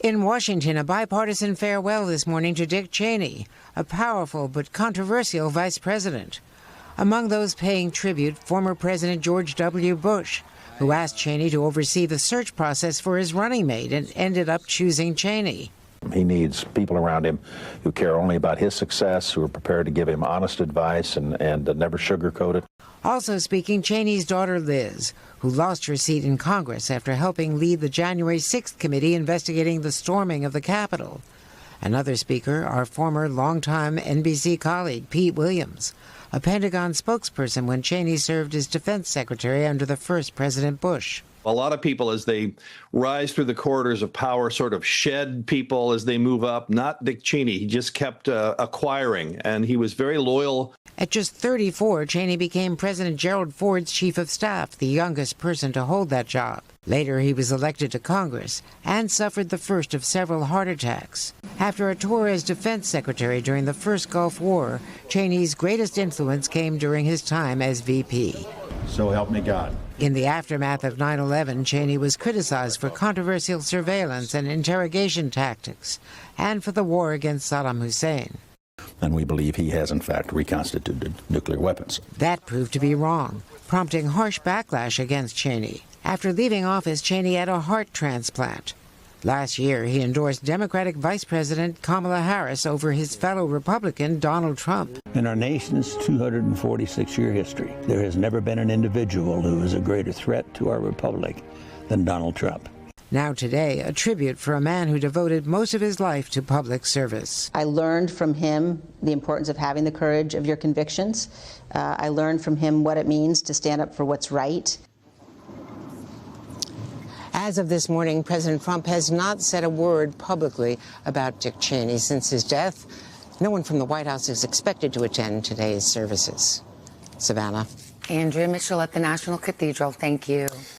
In Washington, a bipartisan farewell this morning to Dick Cheney, a powerful but controversial vice president. Among those paying tribute, former President George W. Bush, who asked Cheney to oversee the search process for his running mate and ended up choosing Cheney. He needs people around him who care only about his success, who are prepared to give him honest advice and never sugarcoat it. Also speaking, Cheney's daughter Liz, who lost her seat in Congress after helping lead the January 6th committee investigating the storming of the Capitol. Another speaker, our former longtime NBC colleague, Pete Williams, a Pentagon spokesperson when Cheney served as defense secretary under the first President Bush. A lot of people, as they rise through the corridors of power, sort of shed people as they move up. Not Dick Cheney. He just kept acquiring, and he was very loyal. At just 34, Cheney became President Gerald Ford's chief of staff, the youngest person to hold that job. Later, he was elected to Congress and suffered the first of several heart attacks. After a tour as defense secretary during the first Gulf War, Cheney's greatest influence came during his time as VP. So help me God. In the aftermath of 9/11, Cheney was criticized for controversial surveillance and interrogation tactics, and for the war against Saddam Hussein. And we believe he has, in fact, reconstituted nuclear weapons. That proved to be wrong, prompting harsh backlash against Cheney. After leaving office, Cheney had a heart transplant. Last year, he endorsed Democratic Vice President Kamala Harris over his fellow Republican Donald Trump. In our nation's 246-year history, there has never been an individual who is a greater threat to our republic than Donald Trump. Now today, a tribute for a man who devoted most of his life to public service. I learned from him the importance of having the courage of your convictions. I learned from him what it means to stand up for what's right. As of this morning, President Trump has not said a word publicly about Dick Cheney since his death. No one from the White House is expected to attend today's services. Savannah. Andrea Mitchell at the National Cathedral, thank you.